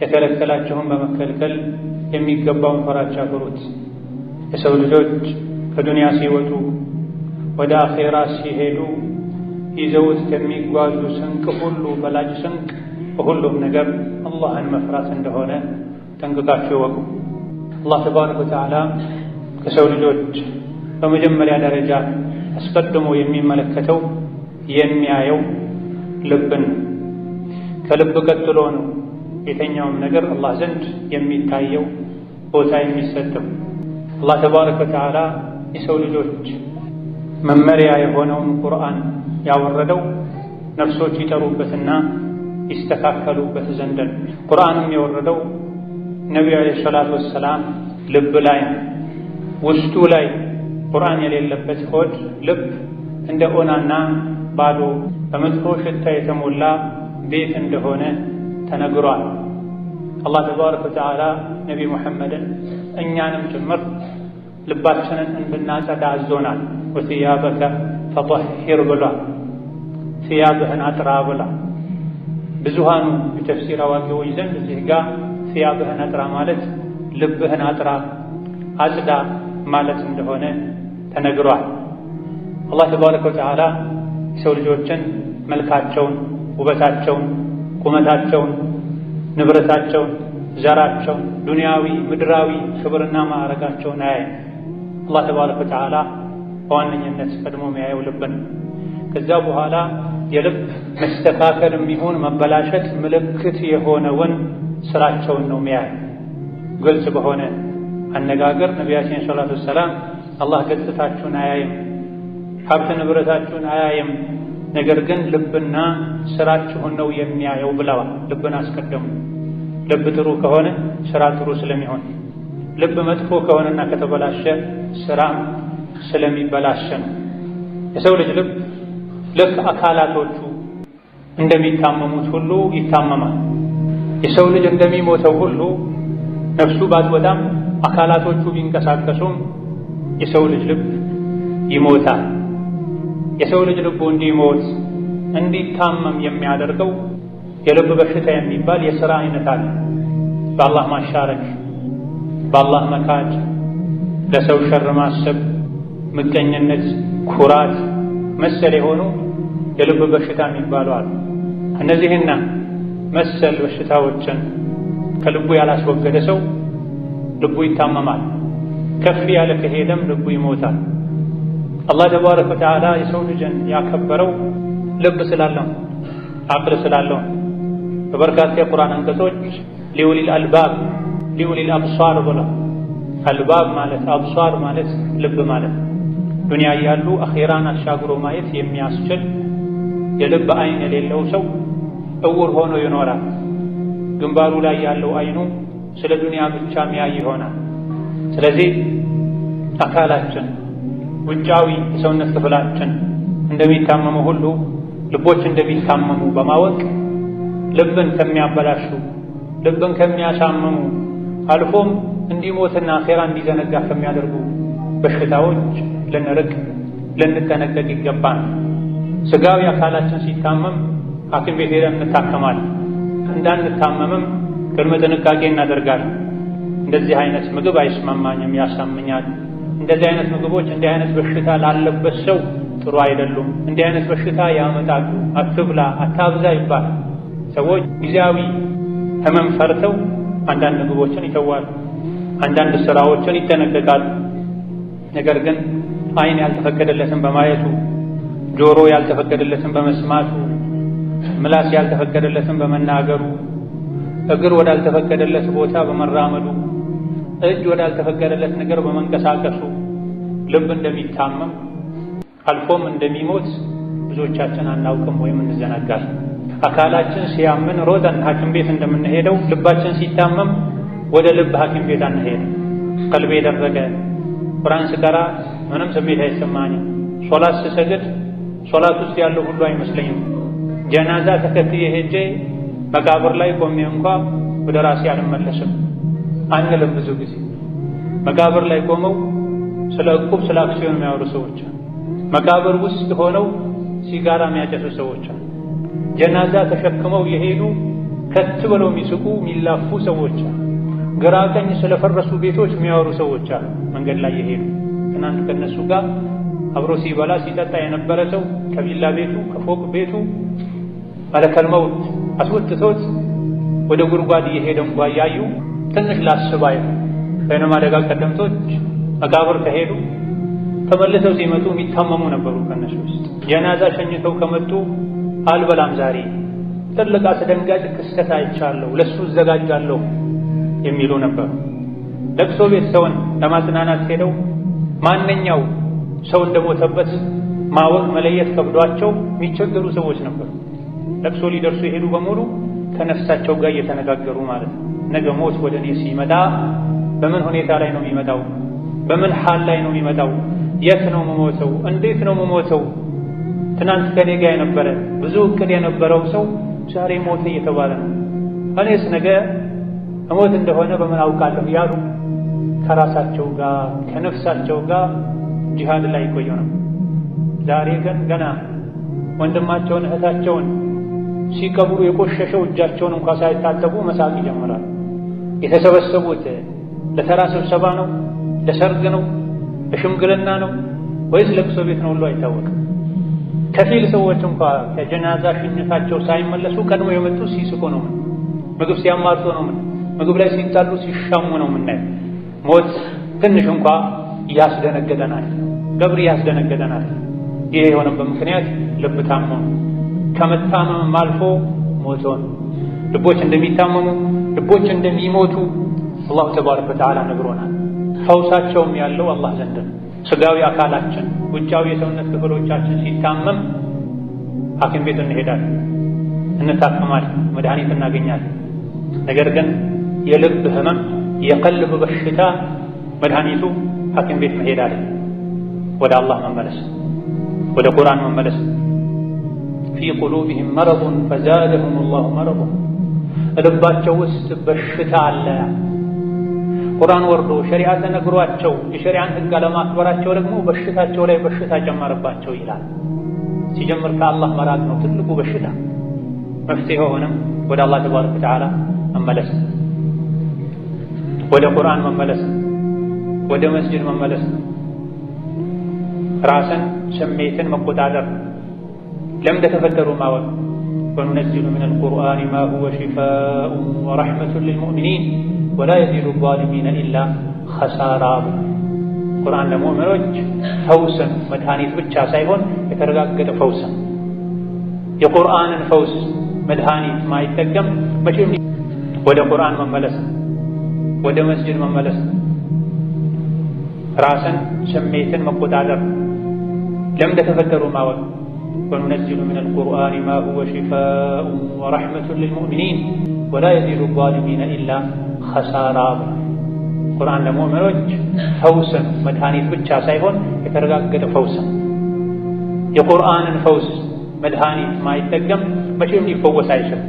የከለከላችሁን በመከልከል የሚገባውን ፈራቻ ፍሩት። የሰው ልጆች ከዱንያ ሲወጡ ወደ አኼራ ሲሄዱ ይዘውት ከሚጓዙ ስንቅ ሁሉ በላጭ ስንቅ በሁሉም ነገር አላህን መፍራት እንደሆነ ጠንቅቃችሁ እወቁ። አላህ ተባረከ ወተዓላ ከሰው ልጆች በመጀመሪያ ደረጃ አስቀድሞ የሚመለከተው የሚያየው ልብን ነው። ከልብ ቀጥሎ ነው የተኛውም ነገር አላህ ዘንድ የሚታየው ቦታ የሚሰጠው። አላህ ተባረከ ወተዓላ የሰው ልጆች መመሪያ የሆነውን ቁርአን ያወረደው ነፍሶች ይጠሩበትና ይስተካከሉበት ዘንድ ነው። ቁርአንም የወረደው ነቢዩ ዓለይሂ ሰላቱ ወሰላም ልብ ላይ ውስጡ ላይ ቁርአን የሌለበት ሆድ ልብ እንደ ኦናና ባዶ በመጥፎ ሽታ የተሞላ ቤት እንደሆነ ተነግሯል። አላህ ተባረከ ወተዓላ ነቢ ሙሐመድን እኛንም ጭምር ልባችንን እንድናጸዳ አዞናል። ወሲያበከ ፈጠሂር ብሏል። ሲያብህን አጥራ ብላ። ብዙሃኑ የተፍሲር አዋቂዎች ዘንድ እዚህ ጋር ሲያብህን አጥራ ማለት ልብህን አጥራ አጽዳ ማለት እንደሆነ ተነግሯል። አላህ ተባረከ ወተዓላ የሰው ልጆችን መልካቸውን፣ ውበታቸውን፣ ቁመታቸውን፣ ንብረታቸውን፣ ዘራቸውን፣ ዱንያዊ ምድራዊ ክብርና ማዕረጋቸውን አያይም። አላህ ተባረከ ወተዓላ በዋነኝነት ቀድሞ የሚያየው ልብን፣ ከዛ በኋላ የልብ መስተካከል የሚሆን መበላሸት ምልክት የሆነውን ስራቸውን ነው የሚያየው። ግልጽ በሆነ አነጋገር ነቢያችን ሰለላሁ ዐለይሂ ወሰለም አላህ ገጽታችሁን አያይም፣ ሀብት ንብረታችሁን አያይም፣ ነገር ግን ልብና ስራችሁን ነው የሚያየው ብለዋል። ልብን አስቀደሙ። ልብ ጥሩ ከሆነ ስራ ጥሩ ስለሚሆን፣ ልብ መጥፎ ከሆነና ከተበላሸ ስራም ስለሚበላሸ ነው። የሰው ልጅ ልብ ልክ አካላቶቹ እንደሚታመሙት ሁሉ ይታመማል። የሰው ልጅ እንደሚሞተው ሁሉ ነፍሱ ባትወጣም አካላቶቹ ቢንቀሳቀሱም የሰው ልጅ ልብ ይሞታል። የሰው ልጅ ልቡ እንዲሞት እንዲታመም የሚያደርገው የልብ በሽታ የሚባል የሥራ አይነት አለ። በአላህ ማሻረክ፣ በአላህ መካድ፣ ለሰው ሸር ማሰብ፣ ምቀኝነት፣ ኩራት መሰል የሆኑ የልብ በሽታ የሚባሉ አሉ። እነዚህና መሰል በሽታዎችን ከልቡ ያላስወገደ ሰው ልቡ ይታመማል። ከፍ ያለ ከሄደም ልቡ ይሞታል። አላህ ተባረከ ወተዓላ የሰው ልጅን ያከበረው ልብ ስላለው አቅል ስላለው በበርካታ የቁርአን አንቀጾች ሊውሊል አልባብ ሊውሊል አብሷር ብላ። አልባብ ማለት አብሷር ማለት ልብ ማለት ዱንያ ያሉ አኼራን አሻግሮ ማየት የሚያስችል የልብ አይን የሌለው ሰው እውር ሆኖ ይኖራል። ግንባሩ ላይ ያለው አይኑ ስለ ዱንያ ብቻ የሚያይ ይሆናል። ስለዚህ አካላችን ውጫዊ የሰውነት ክፍላችን እንደሚታመሙ ሁሉ ልቦች እንደሚታመሙ በማወቅ ልብን ከሚያበላሹ ልብን ከሚያሳምሙ አልፎም እንዲሞትና አኼራ እንዲዘነጋ ከሚያደርጉ በሽታዎች ልንርቅ ልንጠነቀቅ ይገባል። ስጋዊ አካላችን ሲታመም ሐኪም ቤት ሄደን እንታከማለን። እንዳንታመምም ቅድመ ጥንቃቄ እናደርጋለን። እንደዚህ አይነት ምግብ አይስማማኝም፣ ያሳምኛል፣ እንደዚህ አይነት ምግቦች እንዲህ አይነት በሽታ ላለበት ሰው ጥሩ አይደሉም፣ እንዲህ አይነት በሽታ ያመጣሉ፣ አትብላ፣ አታብዛ ይባላል። ሰዎች ጊዜያዊ ህመም ፈርተው አንዳንድ ምግቦችን ይተዋሉ፣ አንዳንድ ስራዎችን ይጠነቀቃሉ። ነገር ግን አይን ያልተፈቀደለትን በማየቱ፣ ጆሮ ያልተፈቀደለትን በመስማቱ፣ ምላስ ያልተፈቀደለትን በመናገሩ፣ እግር ወዳልተፈቀደለት ቦታ በመራመዱ፣ እጅ ወዳልተፈቀደለት ነገር በመንቀሳቀሱ ልብ እንደሚታመም አልፎም እንደሚሞት ብዙዎቻችን አናውቅም ወይም እንዘነጋለን። አካላችን ሲያምን ሮጠን ሐኪም ቤት እንደምንሄደው ልባችን ሲታመም ወደ ልብ ሐኪም ቤት አንሄድም። ቀልቤ ደረቀ፣ ቁርአን ስቀራ ምንም ስሜት አይሰማኝም፣ ሶላት ስሰግድ ሶላት ውስጥ ያለው ሁሉ አይመስለኝም፣ ጀናዛ ተከትዬ ሄጄ መቃብር ላይ ቆሜ እንኳ ወደ ራሴ አልመለስም አንልም። ብዙ ጊዜ መቃብር ላይ ቆመው ስለ ዕቁብ ስለ አክሲዮን የሚያወሩ ሰዎች፣ መቃብር ውስጥ ሆነው ሲጋራ የሚያጨሱ ሰዎች፣ ጀናዛ ተሸክመው የሄዱ ከት ብለው የሚስቁ የሚላፉ ሰዎች አሉ። ግራ ቀኝ ስለፈረሱ ቤቶች የሚያወሩ ሰዎች አሉ። መንገድ ላይ የሄዱ ትናንት ከነሱ ጋር አብሮ ሲበላ ሲጠጣ የነበረ ሰው ከቪላ ቤቱ ከፎቅ ቤቱ መለከል መውት አስወጥቶት ወደ ጉድጓድ እየሄደ እንኳ እያዩ ትንሽ ላስባይ በእነማ አደጋ ቀደምቶች መቃብር ከሄዱ ተመልሰው ሲመጡ የሚታመሙ ነበሩ። ከነሱ ውስጥ ጀናዛ ሸኝተው ከመጡ አልበላም ዛሬ ትልቅ አስደንጋጭ ክስተት አይቻለሁ ለሱ እዘጋጃለሁ የሚሉ ነበሩ። ለቅሶ ቤት ሰውን ለማጽናናት ሄደው ማንኛው ሰው እንደሞተበት ማወቅ መለየት ከብዷቸው የሚቸገሩ ሰዎች ነበሩ። ለቅሶ ሊደርሱ የሄዱ በሙሉ ከነፍሳቸው ጋር እየተነጋገሩ ማለት ነው። ነገ ሞት ወደ እኔ ሲመጣ በምን ሁኔታ ላይ ነው የሚመጣው? በምን ሐል ላይ ነው የሚመጣው? የት ነው የምሞተው? እንዴት ነው የምሞተው? ትናንት ከኔ ጋር የነበረ ብዙ እቅድ የነበረው ሰው ዛሬ ሞተ እየተባለ ነው። እኔስ ነገ እሞት እንደሆነ በምን አውቃለሁ ያሉ ከራሳቸው ጋር ከነፍሳቸው ጋር ጂሃድ ላይ ቆዩ ነው። ዛሬ ግን ገና ወንድማቸውን እህታቸውን ሲቀብሩ የቆሸሸው እጃቸውን እንኳን ሳይታጠቡ መሳቅ ይጀምራል። የተሰበሰቡት ለተራ ስብሰባ ነው? ለሰርግ ነው? ለሽምግልና ነው? ወይስ ለቅሶ ቤት ነው? ሁሉ አይታወቅም። ከፊል ሰዎች እንኳን ከጀናዛ ሽኝታቸው ሳይመለሱ ቀድሞ የመጡ ሲስቁ ነው። ምግብ ሲያማርጡ ነው። ምግብ ላይ ሲጣሉ ሲሻሙ ነው የምናየው። ሞት ትንሽ እንኳን ያስደነገጠናል። ቀብር ያስደነገጠናል። ይሄ የሆነበት ምክንያት ልብ ታሞ ከመታመም አልፎ ሞቶ ነው። ልቦች እንደሚታመሙ ልቦች እንደሚሞቱ አላሁ ተባረከ ወተዓላ ነግሮናል። ፈውሳቸውም ያለው አላህ ዘንድ ነው። ስጋዊ አካላችን ውጫዊ የሰውነት ክፍሎቻችን ሲታመም ሐኪም ቤት እንሄዳለን፣ እንታከማለን፣ መድኃኒት እናገኛለን። ነገር ግን የልብ ህመም የቀልብ በሽታ መድኃኒቱ ሐኪም ቤት መሄድ አይደለም፣ ወደ አላህ መመለስ፣ ወደ ቁርአን መመለስ። ፊ ቁሉቢሂም መረዱን ፈዛደሁም አላሁ መረዱን፣ ልባቸው ውስጥ በሽታ አለ። ቁርአን ወርዶ ሸሪዓ ተነግሯቸው የሸሪዓን ህግ አለማክበራቸው ደግሞ በሽታቸው ላይ በሽታ ጨመረባቸው ይላል። ሲጀምር ከአላህ መራቅ ነው ትልቁ በሽታ። መፍትሄውንም ወደ አላህ ተባረከ ወተዓላ መመለስ፣ ወደ ቁርአን መመለስ፣ ወደ መስጂድ መመለስ፣ ራስን ስሜትን መቆጣጠር፣ ለምን እንደተፈጠሩ ማወቅ። ወኑነዚሉ ሚነል ቁርአኒ ማ ሁወ ሺፋኡን ወረሕመቱን ሊልሙእሚኒን ወላ የዚዱ ዛሊሚነ ኢላ ኸሳራ። ቁርአን ለሙእሚኖች ፈውስን መድኃኒት ብቻ ሳይሆን የተረጋገጠ ፈውስን። የቁርአንን ፈውስ መድኃኒት ማይጠቀም መቼም ወደ ቁርአን መመለስ፣ ወደ መስጂድ መመለስ፣ ራስን ስሜትን መቆጣጠር፣ ለምን እንደተፈጠሩ ማወቅ። ወኑነዚሉ ሚነል ቁርአኒ ማ ሁወ ሺፋኡን ወረሕመቱን ሊልሙእሚኒን ወላ የዚዱ ዛሊሚነ ኢላ ኸሳራ። ቁርአን ለሙእሚኖች ፈውስን መድኃኒት ብቻ ሳይሆን የተረጋገጠ ፈውስን። የቁርአንን ፈውስ መድኃኒት ማይጠቀም መቼም ሊፈወስ አይችልም።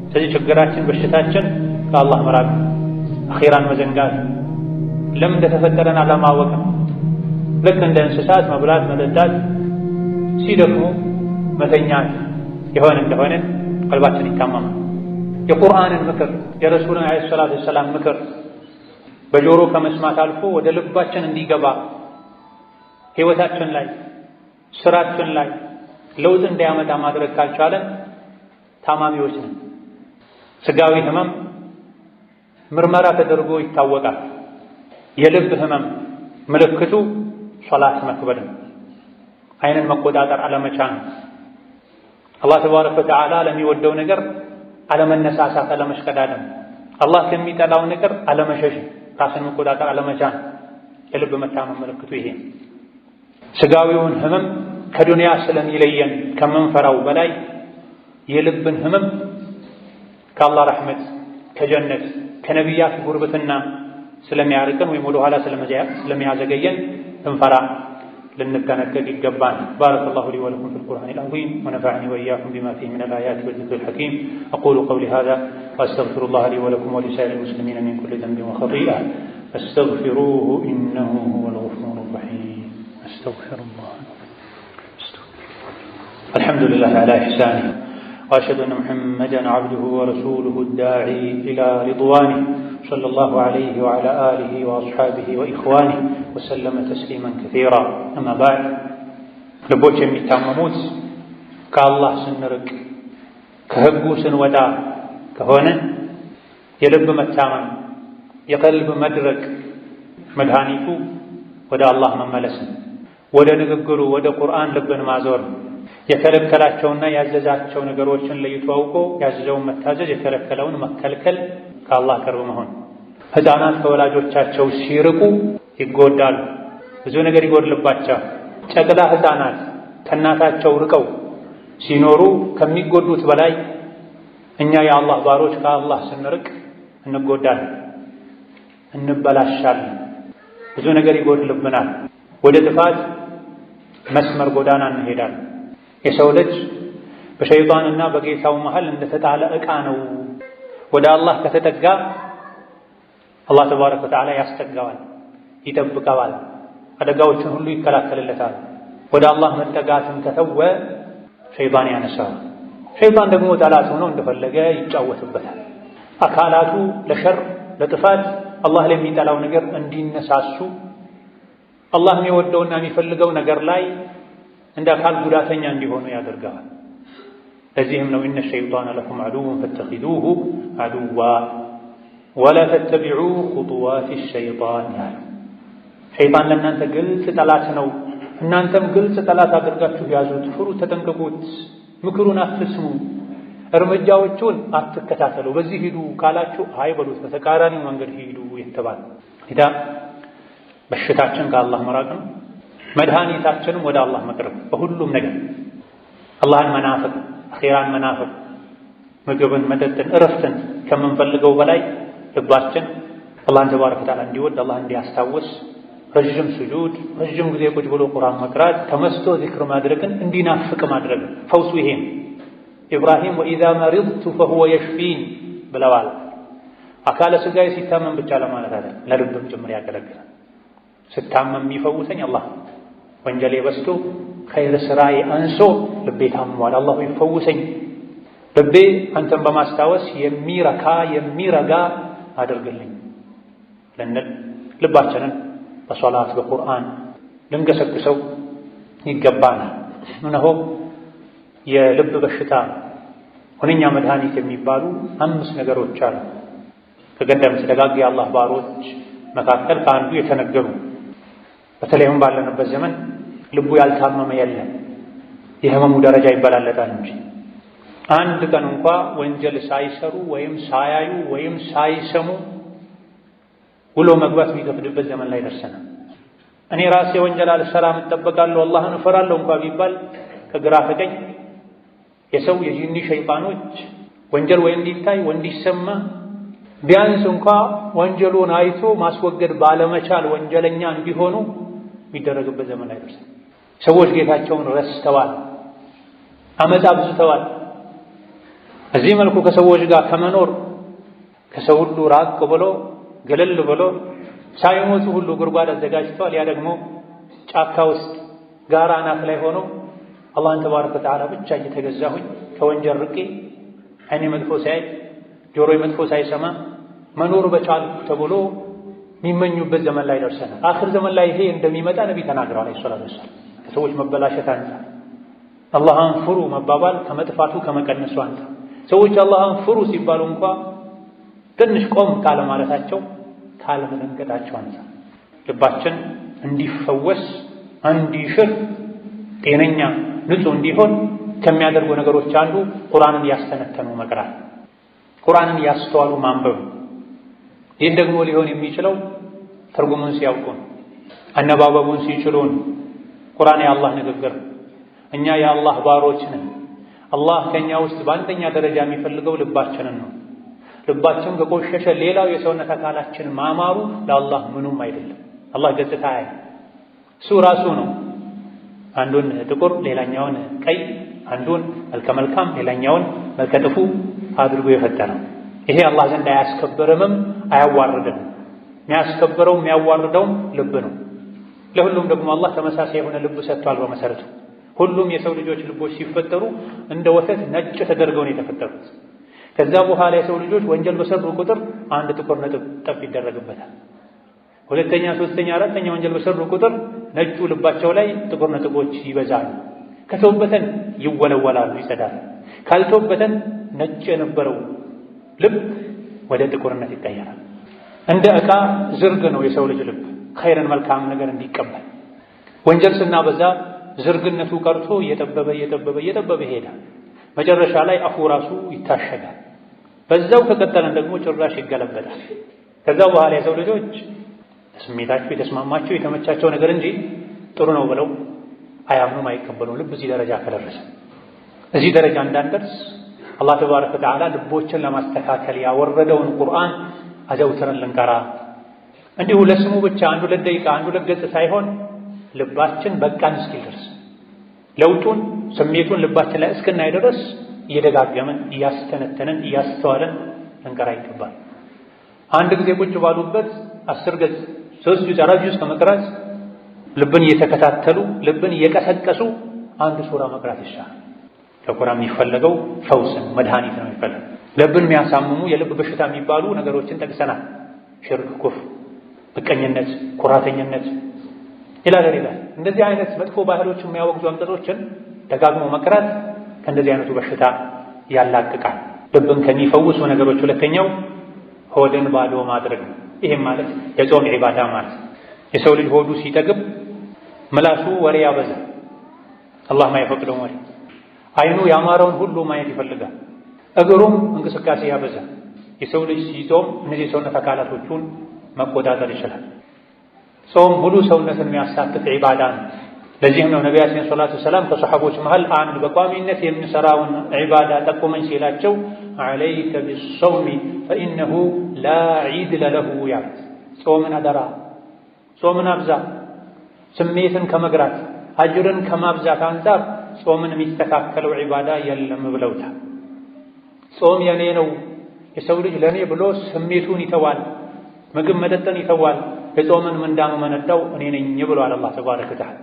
ስለዚህ ችግራችን በሽታችን ከአላህ መራቅ፣ አኺራን መዘንጋት፣ ለምን እንደተፈጠረን አለማወቅ። ልክ እንደ እንስሳት መብላት መጠጣት፣ ሲደክሙ መተኛት የሆነ እንደሆነ ቀልባችን ይታመማል። የቁርአንን ምክር የረሱልን ዓለይሂ ሰላቱ ወሰላም ምክር በጆሮ ከመስማት አልፎ ወደ ልባችን እንዲገባ ሕይወታችን ላይ ስራችን ላይ ለውጥ እንዲያመጣ ማድረግ ካልቻለን ታማሚዎች ነን። ስጋዊ ህመም ምርመራ ተደርጎ ይታወቃል። የልብ ህመም ምልክቱ ሶላት መክበድ፣ አይንን መቆጣጠር አለመቻል፣ አላህ ተባረከ ወተዓላ ለሚወደው ነገር አለመነሳሳት፣ አለመሽቀዳደም፣ አላህ ከሚጠላው ነገር አለመሸሽ፣ ራስን መቆጣጠር አለመቻል። የልብ መታመም ምልክቱ ይሄ። ስጋዊውን ህመም ከዱንያ ስለሚለየን ከምንፈራው በላይ የልብን ህመም ከአላህ ረሕመት ከጀነት ከነቢያት ጉርብትና ስለሚያርቀን ወይም ወደ ኋላ ስለሚያዘገየን እንፈራ ልንጠነቀቅ ይገባል። ባረከላሁ ሊ ወለኩም ፊል ቁርአኒል ዐዚም ወነፈዐኒ ወኢያኩም ቢማ ፊሂ ሚነል አያቲ ወዚክሪል ሐኪም አቁሉ ቀውሊ ሃዛ ወአስተግፊሩላህ ሊ ወለኩም ወሊሳኢሪል ሙስሊሚነ ሚን ኩሊ ዘንቢን ወኸጢአ ፈስተግፊሩሁ ኢነሁ ሁወል ገፉሩር ረሒም። አስተግፊሩላህ። አልሐምዱሊላህ ዐላ ኢሕሳኒሂ وأشهد أن محمدا عبده ورسوله الداعي إلى رضوانه صلى الله عليه وعلى آله وأصحابه وإخوانه وسلم تسليما كثيرا. أما بعد ልቦች የሚታመሙት ከአላህ ስንርቅ ከሕጉ ስንወጣ ከሆነ የልብ መታመም የቀልብ መድረቅ መድኃኒቱ ወደ አላህ መመለስ ነው። ወደ ንግግሩ ወደ ቁርአን ልብን ማዞር ነው። የከለከላቸውና ያዘዛቸው ነገሮችን ለይቶ አውቆ ያዘዘውን መታዘዝ የከለከለውን መከልከል ከአላህ ቅርብ መሆን። ሕፃናት ከወላጆቻቸው ሲርቁ ይጎዳሉ፣ ብዙ ነገር ይጎድልባቸዋል። ጨቅላ ሕፃናት ከእናታቸው ርቀው ሲኖሩ ከሚጎዱት በላይ እኛ የአላህ ባሮች ከአላህ ስንርቅ እንጎዳለን፣ እንበላሻለን፣ ብዙ ነገር ይጎድልብናል፣ ወደ ጥፋት መስመር ጎዳና እንሄዳለን። የሰው ልጅ በሸይጣንና በጌታው መሃል እንደተጣለ ዕቃ ነው። ወደ አላህ ከተጠጋ አላህ ተባረከ ወተዓላ ያስጠጋዋል፣ ይጠብቀዋል፣ አደጋዎችን ሁሉ ይከላከልለታል። ወደ አላህ መጠጋትን ከተወ ሸይጣን ያነሳዋል። ሸይጣን ደግሞ ጠላት ሆኖ እንደፈለገ ይጫወትበታል። አካላቱ ለሸር ለጥፋት አላህ ለሚጠላው ነገር እንዲነሳሱ አላህ የሚወደውና የሚፈልገው ነገር ላይ እንደ አካል ጉዳተኛ እንዲሆኑ ያደርገዋል። ለዚህም ነው ኢነ ሸይጣነ ለኩም ዐዱወን ፈተኺዙሁ ዐዱዋ ወላ ተተቢዑ ኹጡዋቲ ሸይጣን ያለው። ሸይጣን ለእናንተ ግልጽ ጠላት ነው፣ እናንተም ግልጽ ጠላት አድርጋችሁ ያዙት፣ ፍሩት፣ ተጠንቀቁት፣ ምክሩን አትስሙ፣ እርምጃዎቹን አትከታተሉ፣ በዚህ ሂዱ ካላችሁ አይበሉት፣ በተቃራኒው መንገድ ሂዱ የተባለ ሂዳ በሽታችን ከአላህ መራቅ ነው። መድኃኒታችንም ወደ አላህ መቅረብ በሁሉም ነገር። አላህን መናፈቅ፣ አኼራን መናፈቅ፣ ምግብን፣ መጠጥን፣ እረፍትን ከምንፈልገው በላይ ልባችን አላህን ተባረከ ወተዓላ እንዲወድ አላህ እንዲያስታውስ ረዥም ስጁድ፣ ረዥም ጊዜ ቁጭ ብሎ ቁርአን መቅራት፣ ተመስቶ ዚክር ማድረግን እንዲናፍቅ ማድረግ። ፈውሱ ይሄም ኢብራሂም ወኢዛ መሪድቱ ፈሁወ የሽፊን ብለዋል። አካለ ሥጋዬ ሲታመም ብቻ ለማለት አይደለም፣ ለልብም ጭምር ያገለግላል። ስታመም የሚፈውሰኝ አላህ፣ ወንጀሌ በዝቶ ኸይር ስራዬ አንሶ ልቤ ታሟል፣ አላሁ ይፈውሰኝ፣ ልቤ አንተን በማስታወስ የሚረካ የሚረጋ አድርግልኝ ልንል ልባችንን በሶላት በቁርአን ልንገሰግሰው ይገባናል። እነሆ የልብ በሽታ ሁነኛ መድኃኒት የሚባሉ 5 ነገሮች አሉ። ከቀደምት ደጋግ የአላህ ባሮች መካከል ከአንዱ የተነገሩ። በተለይም ባለንበት ዘመን ልቡ ያልታመመ የለም፣ የህመሙ ደረጃ ይበላለጣል እንጂ አንድ ቀን እንኳ ወንጀል ሳይሰሩ ወይም ሳያዩ ወይም ሳይሰሙ ውሎ መግባት የሚከብድበት ዘመን ላይ ደርሰናል። እኔ ራሴ ወንጀል አልሰራም እጠበቃለሁ አላህን እፈራለሁ እንኳ ቢባል ከግራ ከቀኝ የሰው የጂኒ ሸይጣኖች ወንጀል ወይ እንዲታይ ወይ እንዲሰማ ቢያንስ እንኳ ወንጀሉን አይቶ ማስወገድ ባለመቻል ወንጀለኛ እንዲሆኑ የሚደረግበት ዘመን ላይ ደርሰናል። ሰዎች ጌታቸውን ረስተዋል፣ አመፃ ብዙተዋል። እዚህ መልኩ ከሰዎች ጋር ከመኖር ከሰው ሁሉ ራቅ ብሎ ገለል ብሎ ሳይሞቱ ሁሉ ጉድጓድ አዘጋጅተዋል። ያ ደግሞ ጫካ ውስጥ ጋራ አናት ላይ ሆኖ አላህን ተባረከ ወተዓላ ብቻ እየተገዛሁኝ ከወንጀል ርቄ ዓይኔ መጥፎ ሳይ ጆሮዬ መጥፎ ሳይሰማ መኖር በቻልኩ ተብሎ የሚመኙበት ዘመን ላይ ደርሰናል። አኽር ዘመን ላይ ይሄ እንደሚመጣ ነቢ ተናግረዋል አለይሂ ሰላቱ ወሰላም። ከሰዎች መበላሸት አንፃር አላህን ፍሩ መባባል ከመጥፋቱ ከመቀነሱ አንፃር ሰዎች አላህን ፍሩ ሲባሉ እንኳ ትንሽ ቆም ካለ ማለታቸው ካለመደንገጣቸው አንፃር ልባችን እንዲፈወስ እንዲሽር ጤነኛ ንጹህ እንዲሆን ከሚያደርጉ ነገሮች አንዱ ቁርአንን ያስተነተኑ መቅራት፣ ቁርአንን ያስተዋሉ ማንበብ። ይህ ደግሞ ሊሆን የሚችለው ትርጉሙን ሲያውቁን አነባበቡን ሲችሉን። ቁርአን የአላህ ንግግር፣ እኛ የአላህ ባሮች ነን። አላህ ከኛ ውስጥ በአንደኛ ደረጃ የሚፈልገው ልባችንን ነው። ልባችን ከቆሸሸ ሌላው የሰውነት አካላችን ማማሩ ለአላህ ምኑም አይደለም። አላህ ገጽታ አይ እሱ ራሱ ነው አንዱን ጥቁር ሌላኛውን ቀይ፣ አንዱን መልከ መልካም ሌላኛውን መልከ ጥፉ አድርጎ የፈጠረው። ይሄ አላህ ዘንድ አያስከብርምም አያዋርድም። የሚያስከብረው የሚያዋርደውም ልብ ነው። ለሁሉም ደግሞ አላህ ተመሳሳይ የሆነ ልብ ሰጥቷል። በመሰረቱ ሁሉም የሰው ልጆች ልቦች ሲፈጠሩ እንደ ወተት ነጭ ተደርገው ነው የተፈጠሩት። ከዛ በኋላ የሰው ልጆች ወንጀል በሰሩ ቁጥር አንድ ጥቁር ነጥብ ጠብ ይደረግበታል። ሁለተኛ፣ ሶስተኛ፣ አራተኛ ወንጀል በሰሩ ቁጥር ነጩ ልባቸው ላይ ጥቁር ነጥቦች ይበዛሉ። ከተውበተን ይወለወላሉ፣ ይጸዳሉ። ካልተውበተን ነጭ የነበረው ልብ ወደ ጥቁርነት ይቀየራል። እንደ ዕቃ ዝርግ ነው የሰው ልጅ ልብ ኸይርን መልካም ነገር እንዲቀበል። ወንጀል ስናበዛ ዝርግነቱ ቀርቶ እየጠበበ ይሄዳል። መጨረሻ ላይ አፉ ራሱ ይታሸጋል። በዛው ከቀጠለን ደግሞ ጭራሽ ይገለበጣል። ከዛ በኋላ የሰው ልጆች ስሜታቸው የተስማማቸው የተመቻቸው ነገር እንጂ ጥሩ ነው ብለው አያምኑም፣ አይቀበሉም። ልብ እዚህ ደረጃ ከደረሰ እዚህ ደረጃ እንዳንደርስ አላህ ተባረከ ወተዓላ ልቦችን ለማስተካከል ያወረደውን ቁርአን አዘውትረን ልንቀራ፣ እንዲሁ ለስሙ ብቻ አንዱ ለደቂቃ አንዱ ለገጽ ሳይሆን ልባችን በቃን እስኪል ድረስ ለውጡን ስሜቱን ልባችን ላይ እስክናይ ድረስ እየደጋገመን እያስተነተንን እያስተዋለን ልንቀራ ይገባል። አንድ ጊዜ ቁጭ ባሉበት 10 ገጽ 3 ጁዝ 4 ጁዝ ከመቅራት ልብን እየተከታተሉ ልብን እየቀሰቀሱ አንድ ሱራ መቅራት ይሻላል። ከቁርአን የሚፈለገው ፈውስን መድኃኒት ነው የሚፈለገው። ልብን የሚያሳምሙ የልብ በሽታ የሚባሉ ነገሮችን ጠቅሰናል። ሽርክ፣ ኩፍር፣ ምቀኝነት፣ ኩራተኝነት ይላል። እንደዚህ አይነት መጥፎ ባህሎች የሚያወግዙ አንቀጾችን ደጋግሞ መቅራት ከእንደዚህ አይነቱ በሽታ ያላቅቃል። ልብን ከሚፈውሱ ነገሮች ሁለተኛው ሆድን ባዶ ማድረግ ነው። ይህም ማለት የጾም ዒባዳ ማለት የሰው ልጅ ሆዱ ሲጠግብ ምላሱ ወሬ ያበዛል፣ አላህ ማይፈቅደው ወሬ። አይኑ ያማረውን ሁሉ ማየት ይፈልጋል፣ እግሩም እንቅስቃሴ ያበዛል። የሰው ልጅ ሲጾም እነዚህ የሰውነት አካላቶቹን መቆጣጠር ይችላል። ጾም ሙሉ ሰውነትን የሚያሳትፍ ዒባዳ ነው። ለዚህም ነው ነቢያችን ሰለላሁ ዐለይሂ ወሰለም ከሰሐቦች መሃል አንድ በቋሚነት የሚሰራውን ዒባዳ ጠቁመኝ ሲላቸው ዐለይከ ቢሶሚ ፈኢነሁ ላ ዒድለ ለሁ ያሉት። ጾምን አደራ፣ ጾምን አብዛ። ስሜትን ከመግራት አጅርን ከማብዛት አንጻር ጾምን የሚስተካከለው ዒባዳ የለም ብለውታል። ጾም የኔ ነው፣ የሰው ልጅ ለኔ ብሎ ስሜቱን ይተዋል፣ ምግብ መጠጥን ይተዋል፣ የጾምን ምንዳም መነዳው እኔ ነኝ ብሏል አላህ ተባረከ ወተዓላ።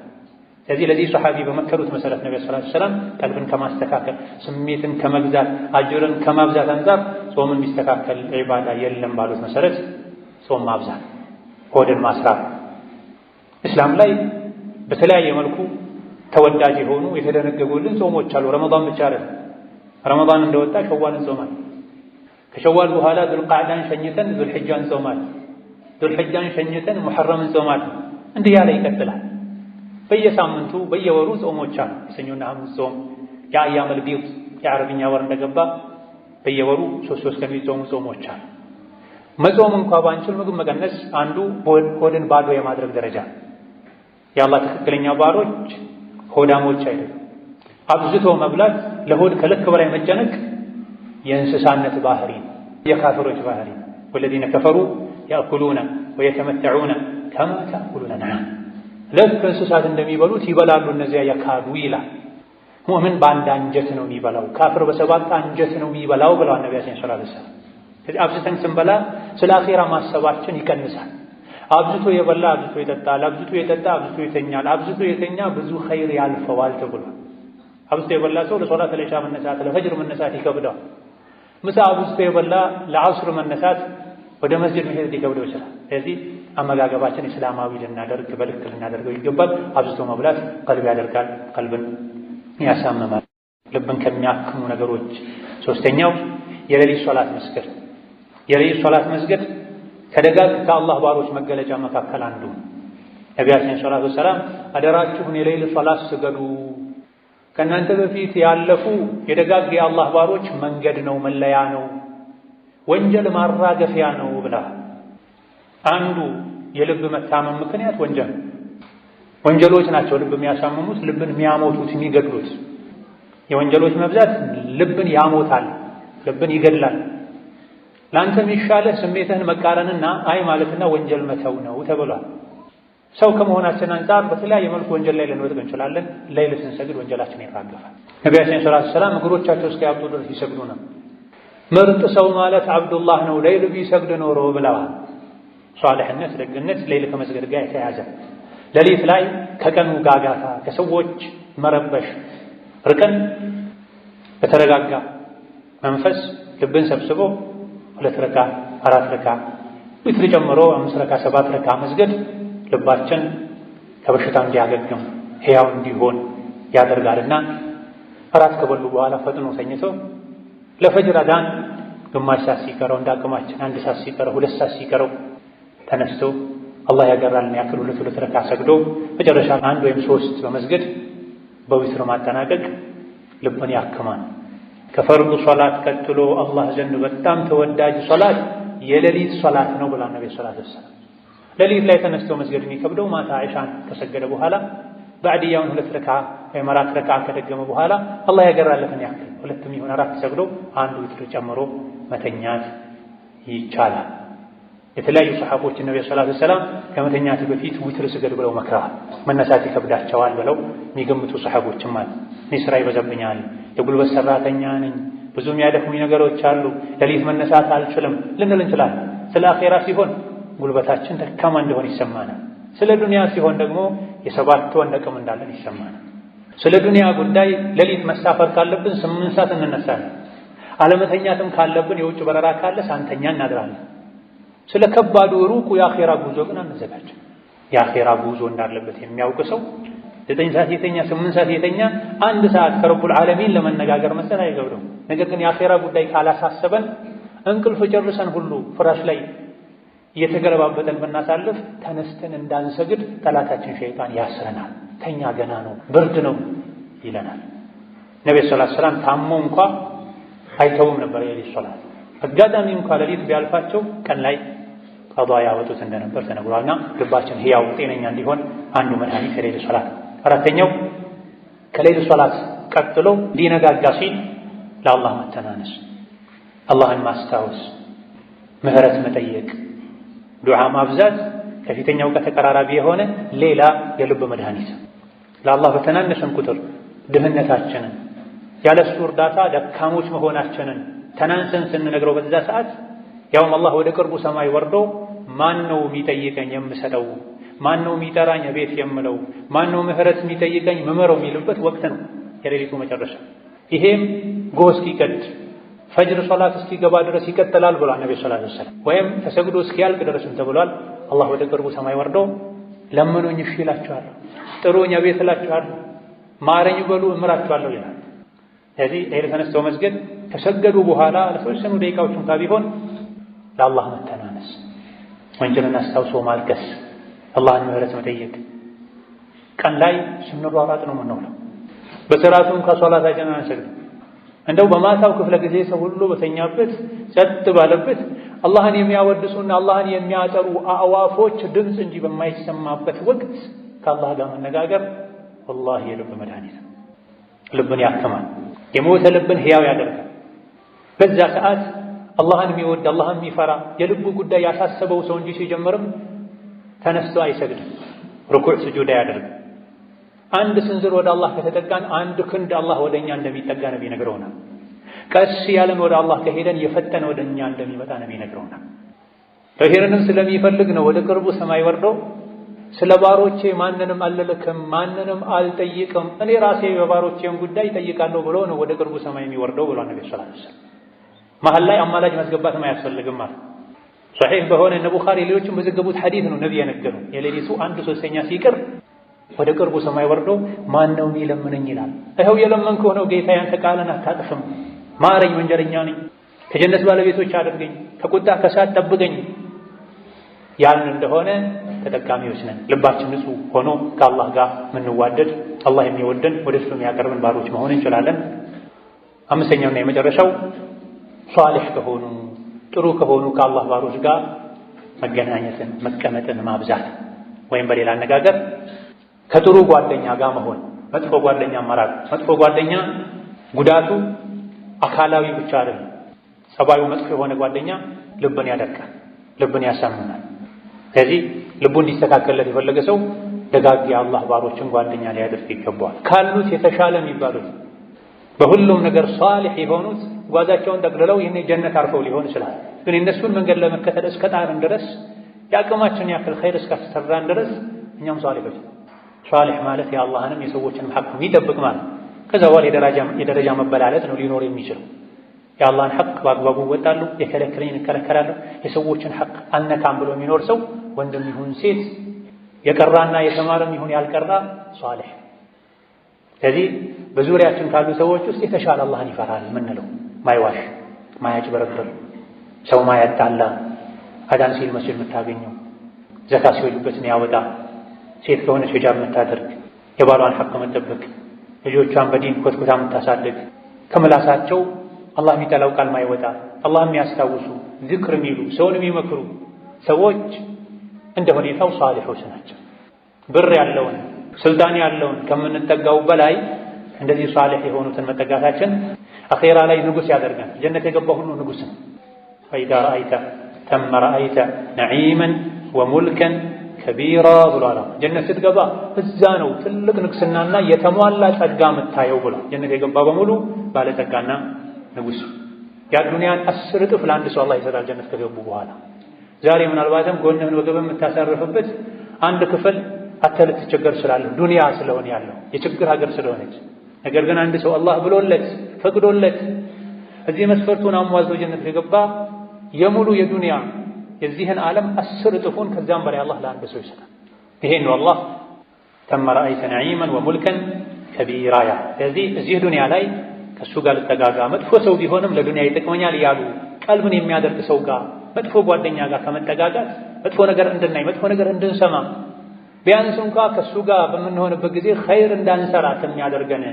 ስለዚህ ለዚህ ሰሐቢ በመከሩት መሰረት ነብዩ ሰለላሁ ዐለይሂ ወሰለም ቀልብን ከማስተካከል ስሜትን ከመግዛት አጅርን ከማብዛት አንፃር ጾምን የሚስተካከል ዒባዳ የለም ባሉት መሰረት ጾም ማብዛት፣ ሆድን ማስራት። እስላም ላይ በተለያየ መልኩ ተወዳጅ የሆኑ የተደነገጉልን ጾሞች አሉ። ረመዳን ብቻ አይደለም። ረመዳን እንደወጣ ሸዋልን ጾማል። ከሸዋል በኋላ ዙልቃዕዳን ሸኝተን ዙልሕጃን ጾማል። ዙልሕጃን ሸኝተን ሙሐረምን ጾማል። እንዲህ ያለ ይቀጥላል። በየሳምንቱ በየወሩ ጾሞች አሉ። የሰኞና ሐሙስ ጾም፣ የአያመል ቢድ የዓረብኛ ወር እንደገባ በየወሩ ሶስት ከሚጾሙ ጾሞች አሉ። መጾም እንኳ ባንችል ምግብ መቀነስ አንዱ ሆድን ባዶ የማድረግ ደረጃ። የአላህ ትክክለኛ ባሮች ሆዳሞች አይደሉም። አብዝቶ መብላት፣ ለሆድ ከልክ በላይ መጨነቅ የእንስሳነት ባህሪ ነው፣ የካፍሮች ባህሪ ነው። ወለዚነ ከፈሩ ያእኩሉነ ወየተመተዑነ ከማ ተእኩሉነ ነዓም። ልክ እንስሳት እንደሚበሉት ይበላሉ እነዚያ የካዱ ይላል። ሙእምን በአንድ አንጀት ነው የሚበላው፣ ካፍር በሰባት አንጀት ነው የሚበላው ብለዋል ነቢያችን ሰለላሁ ዐለይሂ ወሰለም። ስለዚህ አብዝተን ስንበላ ስለ አኺራ ማሰባችን ይቀንሳል። አብዝቶ የበላ አብዝቶ ይጠጣል፣ አብዝቶ የጠጣ አብዝቶ ይተኛል፣ አብዝቶ የተኛ ብዙ ኸይር ያልፈዋል ተብሏል። አብዝቶ የበላ ሰው ለሶላት ለኢሻ መነሳት ለፈጅር መነሳት ይከብደዋል። ምሳ አብዝቶ የበላ ለዐስር መነሳት ወደ መስጂድ መሄድ ሊከብደው ይችላል። ስለዚህ አመጋገባችን እስላማዊ ልናደርግ በልክ ልናደርገው ይገባል። አብዝቶ መብላት ቀልብ ያደርጋል፣ ቀልብን ያሳምማል። ልብን ከሚያክሙ ነገሮች ሶስተኛው የሌሊት ሶላት መስገድ። የሌሊት ሶላት መስገድ ከደጋግ ከአላህ ባሮች መገለጫ መካከል አንዱ። ነቢያችን ሰለላሁ ዐለይሂ ወሰለም አደራችሁን የሌሊት ሶላት ስገዱ፣ ከእናንተ በፊት ያለፉ የደጋግ የአላህ ባሮች መንገድ ነው፣ መለያ ነው፣ ወንጀል ማራገፊያ ነው ብላ። አንዱ የልብ መታመም ምክንያት ወንጀል ነው። ወንጀሎች ናቸው ልብ የሚያሳምሙት፣ ልብን የሚያሞቱት፣ የሚገድሉት። የወንጀሎች መብዛት ልብን ያሞታል፣ ልብን ይገድላል። ለአንተ የሚሻለህ ስሜትህን መቃረንና አይ ማለትና ወንጀል መተው ነው ተብሏል። ሰው ከመሆናችን አንፃር በተለያየ መልኩ ወንጀል ላይ ልንወድቅ እንችላለን። ሌሊት ስንሰግድ ወንጀላችን ይራገፋል። ነቢያችን ሰለላሁ ዐለይሂ ወሰለም እግሮቻቸው እስኪያብጡ ድረስ ይሰግዱ ነው። ምርጥ ሰው ማለት አብዱላህ ነው ሌሊት ቢሰግድ ኖሮ ብለዋል። ሷሊሕነት፣ ደግነት ሌሊት ከመስገድ ጋር የተያዘ ሌሊት ላይ ከቀኑ ጋጋታ ከሰዎች መረበሽ ርቀን በተረጋጋ መንፈስ ልብን ሰብስቦ 2 ረካ 4 ረካ ዊትር ጨምሮ 5 ረካ 7 ረካ መስገድ ልባችን ከበሽታ እንዲያገግም ሕያው እንዲሆን ያደርጋልና እራት ከበሉ በኋላ ፈጥኖ ተኝቶ ለፈጅር አዛን ግማሽ ሰዓት ሲቀረው እንዳቅማችን 1 ሰዓት ሲቀረው 2 ሰዓት ሲቀረው ተነስቶ አላህ ያገራልን ያክል 2 ረካ ሰግዶ መጨረሻ 1 ወይም 3 በመስገድ በዊትር ማጠናቀቅ ልብን ያክማል። ከፈርዱ ሶላት ቀጥሎ አላህ ዘንድ በጣም ተወዳጅ ሶላት የሌሊት ሶላት ነው ብላ ነብዩ ሰለላሁ ዐለይሂ ወሰለም። ሌሊት ላይ ተነስቶ መስገድ የሚከብደው ማታ ኢሻን ከሰገደ በኋላ ባዕድያውን 2 ረካ ወይም 4 ረካ ከደገመ በኋላ አላህ ያገራለትን ያክል 2 ይሁን 4 ሰግዶ 1 ዊትር ጨምሮ መተኛት ይቻላል። የተለያዩ ሰሐቦች ነብዩ ሰለላሁ ዐለይሂ ወሰለም ከመተኛት በፊት ዊትር ስገድ ብለው መክረዋል። መነሳት ይከብዳቸዋል ብለው የሚገምቱ ሰሐቦችም አሉ። እኔ ስራ ይበዛብኛል፣ የጉልበት ሰራተኛ ነኝ፣ ብዙ የሚያደክሙኝ ነገሮች አሉ፣ ሌሊት መነሳት አልችልም ልንል እንችላለን። ስለ አኼራ ሲሆን ጉልበታችን ደካማ እንደሆነ ይሰማናል። ስለ ዱንያ ሲሆን ደግሞ የ7 ወር ደቅም እንዳለን ይሰማናል። ስለ ዱንያ ጉዳይ ሌሊት መሳፈር ካለብን 8 ሰዓት እንነሳለን። አለመተኛትም ካለብን የውጭ በረራ ካለ ሳንተኛ እናድራለን። ስለ ከባዱ ሩቁ የአኼራ ጉዞ ግን አንዘጋጅም። የአኼራ ጉዞ እንዳለበት የሚያውቅ ሰው 9 ሰዓት የተኛ 8 ሰዓት የተኛ 1 ሰዓት ከረቡል ዓለሚን ለመነጋገር መስጠት አይገብርም። ነገር ግን የአኼራ ጉዳይ ካላሳሰበን እንቅልፍ ጨርሰን ሁሉ ፍራሽ ላይ እየተገለባበጠን ብናሳልፍ ተነስተን እንዳንሰግድ ጠላታችን ሸይጣን ያስረናል። ተኛ ገና ነው ብርድ ነው ይለናል። ነብዩ ሰለላሁ ዐለይሂ ወሰለም ታሞ እንኳ አይተውም ነበር የሌሊት ሶላት። አጋጣሚ እንኳ ሌሊት ቢያልፋቸው ቀን ላይ ቀዷ ያወጡት እንደነበር ተነግሯልና ልባችን ሕያው ጤነኛ እንዲሆን አንዱ መድኃኒት የሌሊት ሶላት። አራተኛው ከሌሊት ሶላት ቀጥሎ ሊነጋጋ ሲል ለአላህ መተናነስ፣ አላህን ማስታወስ፣ ምህረት መጠየቅ፣ ዱዓ ማብዛት ከፊተኛው ጋር ተቀራራቢ የሆነ ሌላ የልብ መድኃኒት። ለአላህ በተናነስን ቁጥር ድህነታችንን ያለሱ እርዳታ ደካሞች መሆናችንን ተናንሰን ስንነግረው በዛ ሰዓት ያውም አላህ ወደ ቅርቡ ሰማይ ወርዶ ማን ነው የሚጠይቀኝ የምሰጠው፣ ማን ነው የሚጠራኝ ቤት የምለው፣ ማን ነው ምህረት የሚጠይቀኝ ምመረው የሚልበት ወቅት ነው የሌሊቱ መጨረሻ። ይሄም ጎህ እስኪቀድ ፈጅር ሶላት እስኪገባ ድረስ ይቀጥላል ብሏል ነብዩ ሰለላሁ ዐለይሂ ወሰለም። ወይም ተሰግዶ እስኪያልቅ ድረስም ተብሏል። አላህ ወደ ቅርቡ ሰማይ ወርዶ ለምኑኝ እሺ እላችኋለሁ፣ ጥሩኝ ቤት እላችኋለሁ፣ ማረኝ በሉ እምራችኋለሁ ይላል። ስለዚህ ሌሊት ተነስተው መስገድ ከሰገዱ በኋላ ለተወሰኑ ደቂቃዎች እንኳ ቢሆን ለአላህ መተናነስ፣ ወንጀልን አስታውሶ ማልቀስ፣ አላህን ምህረት መጠየቅ። ቀን ላይ ስንሯሯጥ ነው የምንውለው። በሰላቱ እንኳ ሶላታችንን አንሰግድም። እንደው በማታው ክፍለ ጊዜ ሰው ሁሉ በተኛበት ጸጥ ባለበት አላህን የሚያወድሱና አላህን የሚያጠሩ አዕዋፎች ድምፅ እንጂ በማይሰማበት ወቅት ከአላህ ጋር መነጋገር ወላሂ የልብ መድኃኒት ነው። ልብን ያክማል። የሞተ ልብን ሕያው ያደርጋል። በዛ ሰዓት አላህን የሚወድ አላህን የሚፈራ የልቡ ጉዳይ ያሳሰበው ሰው እንጂ ሲጀምርም ተነስቶ አይሰግድም፣ ሩኩዕ ስጁድ አያደርግም። አንድ ስንዝር ወደ አላህ ከተጠጋን 1 ክንድ አላህ ወደኛ እንደሚጠጋ ነብይ ነግረውናል። ቀስ ያለን ወደ አላህ ከሄደን የፈጠነ ወደኛ እንደሚመጣ ነብይ ነግረውናል። ይሄንንም ስለሚፈልግ ነው ወደ ቅርቡ ሰማይ ወርዶ ስለ ባሮቼ ማንንም አልልክም፣ ማንንም አልጠይቅም፣ እኔ ራሴ የባሮቼን ጉዳይ ጠይቃለሁ ብሎ ነው ወደ ቅርቡ ሰማይ የሚወርደው ብሏል ነብዩ ሰለላሁ ዐለይሂ ወሰለም። መሀል ላይ አማላጅ ማስገባትም አያስፈልግም ማለት ሶሒህ በሆነ እነ ቡኻሪ ሌሎችም በዘገቡት ሐዲስ ነው ነብይ የነገሩ። የሌሊቱ 1/3 ሲቀር ወደ ቅርቡ ሰማይ ወርዶ ማን ነው የሚለምነኝ ይላል። ይኸው የለመንከው ነው ጌታ፣ ያንተ ቃልን አታጥፍም፣ ማረኝ፣ ወንጀለኛ ነኝ፣ ከጀነት ባለቤቶች አድርገኝ፣ ከቁጣ ከሳት ጠብቀኝ ያልን እንደሆነ ተጠቃሚዎች ነን። ልባችን ንጹህ ሆኖ ከአላህ ጋር የምንዋደድ አላህ የሚወደን ወደ እሱ የሚያቀርብን ባሮች መሆን እንችላለን። አምስተኛውና የመጨረሻው ሷሊህ ከሆኑ ጥሩ ከሆኑ ከአላህ ባሮች ጋር መገናኘትን መቀመጥን ማብዛት፣ ወይም በሌላ አነጋገር ከጥሩ ጓደኛ ጋር መሆን፣ መጥፎ ጓደኛ መራቅ። መጥፎ ጓደኛ ጉዳቱ አካላዊ ብቻ አይደለም። ጸባዩ መጥፎ የሆነ ጓደኛ ልብን ያደርቃል፣ ልብን ያሳምናል። ስለዚህ ልቡ እንዲስተካከልለት የፈለገ ሰው ደጋግ የአላህ ባሮችን ጓደኛ ሊያደርግ ይገባዋል። ካሉት የተሻለ የሚባሉት በሁሉም ነገር ሷሊህ የሆኑት ጓዛቸውን ጠቅልለው ይህን ጀነት አርፈው ሊሆን ይችላል። ግን የእነሱን መንገድ ለመከተል እስከ ጣርን ድረስ የአቅማችን ያክል ኸይር እስካሰራን ድረስ እኛም ሷሊሖች። ሷሊሕ ማለት የአላህንም የሰዎችንም ሐቅ የሚጠብቅ ማለት ከዛ በኋላ የደረጃ መበላለጥ ነው ሊኖር የሚችለው። የአላህን ሐቅ በአግባቡ እወጣለሁ፣ የከለከለኝን እከለከላለሁ፣ የሰዎችን ሐቅ አልነካም ብሎ የሚኖር ሰው ወንድም ይሁን ሴት፣ የቀራና የተማረም ይሁን ያልቀራ ሷሊሕ። ስለዚህ በዙሪያችን ካሉ ሰዎች ውስጥ የተሻለ አላህን ይፈራል የምንለው ማይዋሽ፣ ማያጭበረብር፣ ሰው ማያጣላ፣ አዳን ሲል መስጂድ የምታገኘው፣ ዘካ ሲወጅበትን ያወጣ፣ ሴት ከሆነች ሂጃብ የምታደርግ፣ የባሏን ሐቅ መጠበቅ፣ ልጆቿን በዲን ኮትኩታ የምታሳድግ፣ ከምላሳቸው አላህ የሚጠላው ቃል ማይወጣ፣ አላህ የሚያስታውሱ፣ ዝክር የሚሉ፣ ሰውን የሚመክሩ ሰዎች እንደ ሁኔታው ሷሊሖች ናቸው። ብር ያለውን ስልጣን ያለውን ከምንጠጋው በላይ እንደዚህ ሷሊሕ የሆኑትን መጠጋታችን አኼራ ላይ ንጉሥ ያደርጋል። ጀነት የገባ ሁሉ ንጉሥ ነው። ፈኢዛ ረአይተ ተመ ረአይተ ነዒመን ወሙልከን ከቢራ ብሏል። ጀነት ስትገባ እዛ ነው ትልቅ ንግስናና የተሟላ ጸጋ የምታየው ብሏል። ጀነት የገባ በሙሉ ባለጸጋና ንጉሥ። የዱንያን 10 እጥፍ ለአንድ ሰው አላህ ይሰጣል ጀነት ከገቡ በኋላ። ዛሬ ምናልባትም ጎንህን ወገብን የምታሳርፍበት አንድ ክፍል አተ ልትቸገር ስላለህ ዱንያ ስለሆነ ያለው የችግር ሀገር ስለሆነች። ነገር ግን አንድ ሰው አላህ ብሎለት ፈቅዶለት እዚህ መስፈርቱን አሟልቶ ጀነት ከገባ የሙሉ የዱንያ የዚህን ዓለም 10 እጥፉን ከዛም በላይ አላህ ለአንድ ሰው ይሰጣል። ይሄን ነው አላህ ተመ ረአይተ ነዒመን ወሙልከን ከቢራ። ስለዚህ እዚህ ዱንያ ላይ ከእሱ ጋር ልጠጋጋ፣ መጥፎ ሰው ቢሆንም ለዱንያ ይጠቅመኛል እያሉ ቀልብን የሚያደርግ ሰው ጋር፣ መጥፎ ጓደኛ ጋር ከመጠጋጋት መጥፎ ነገር እንድናይ፣ መጥፎ ነገር እንድንሰማ፣ ቢያንስ እንኳ ከእሱ ጋር በምንሆንበት ጊዜ ኸይር እንዳንሰራ ከሚያደርገን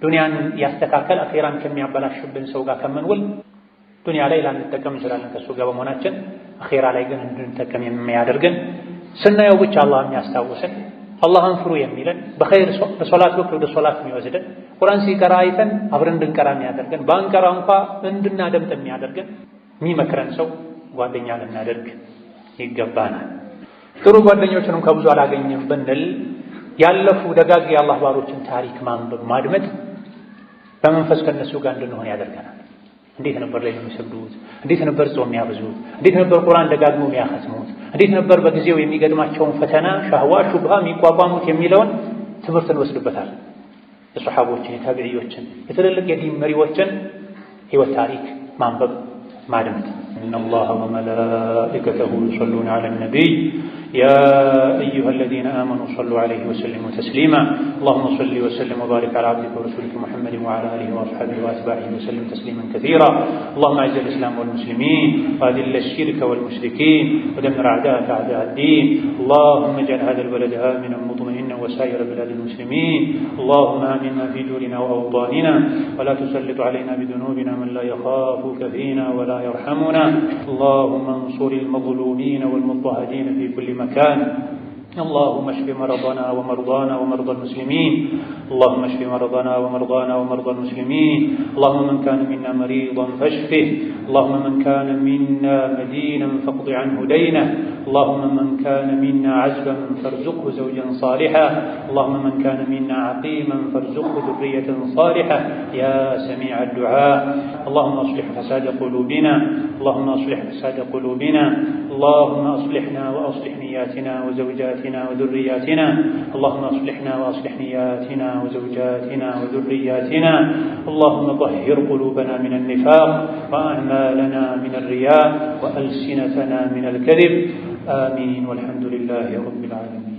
ዱንያን ያስተካከል አኼራን ከሚያበላሽብን ሰው ጋር ከምንውል ዱንያ ላይ ላንጠቀም እንችላለን ከእሱ ጋር በመሆናችን፣ አኼራ ላይ ግን እንድንጠቀም የሚያደርገን ስናየው ብቻ አላህ የሚያስታውሰን፣ አላህን ፍሩ የሚለን፣ በሶላት ወቅት ወደ ሶላት የሚወስደን፣ ቁርአን ሲቀራ አይተን አብረን እንድንቀራ የሚያደርገን፣ ባንቀራ እንኳ እንድናደምጥ የሚያደርገን የሚመክረን ሰው ጓደኛ ልናደርግ ይገባናል። ጥሩ ጓደኞችንም ከብዙ አላገኘም ብንል ያለፉ ደጋግ የአላህ ባሮችን ታሪክ ማንበብ ማድመጥ በመንፈስ ከነሱ ጋር እንድንሆን ያደርገናል። እንዴት ነበር ላይ የሚሰግዱት? እንዴት ነበር ጾም የሚያበዙት? እንዴት ነበር ቁርአን ደጋግመው የሚያኸትሙት? እንዴት ነበር በጊዜው የሚገጥማቸውን ፈተና፣ ሻህዋ፣ ሹብሃ የሚቋቋሙት የሚለውን ትምህርት እንወስድበታል። የሰሓቦችን፣ የታቢዒዎችን፣ የትልልቅ የዲን መሪዎችን ህይወት ታሪክ ማንበብ ማድመጥ። ኢነላሀ ወመላኢከተሁ ዩሰሉነ ዐለን ነቢይ ያ አዩሀ ለዚነ አመኑ ሰሉ ዐለይሂ ወሰሊሙ ተስሊማ አላሁመ ሰሊ ወሰሊም ወባሪክ ዐላ ዐብዲከ ወረሱሊከ ሙሐመድን ወዐላ አሊሂ ወአስሐቢሂ ወአትባዒሂ ወሰሊም ተስሊመን ከሲራ አላሁመ አዕዚል ኢስላም ወልሙስሊሚን ወአዚል ሽርከ ወልሙሽሪኪን ወደምር አዕዳአከ አዕዳአ ዲን አላሁመ እጅዐል ሃዘል በለደ አሚነን ሙጥመኢነን ወሳኢረ ቢላዲል ሙስሊሚን አላሁመ አሚና ፊ ዱሪና ወአውጣኒና ወላ ቱሰልጥ ዐለይና ቢዙኑቢና መን ላ የኻፉከ ፊና ወላ የርሐሙና اللهم انصر المظلومين والمضطهدين في كل مكان اللهم اشف مرضنا ومرضانا ومرضى المسلمين اللهم اشف مرضنا ومرضانا ومرضى المسلمين اللهم من كان منا مريضا فاشفه اللهم من كان منا مدينا فاقض عنه دينه اللهم من كان منا عزبا فارزقه زوجا صالحا اللهم من كان منا عقيما فارزقه ذرية صالحة يا سميع الدعاء اللهم اصلح فساد قلوبنا اللهم اصلح فساد قلوبنا اللهم اصلحنا واصلح نياتنا وزوجاتنا وذرياتنا اللهم اصلحنا واصلح نياتنا وزوجاتنا وذرياتنا اللهم طهر قلوبنا من النفاق وأعمالنا من الرياء وألسنتنا من الكذب آمين والحمد لله رب العالمين.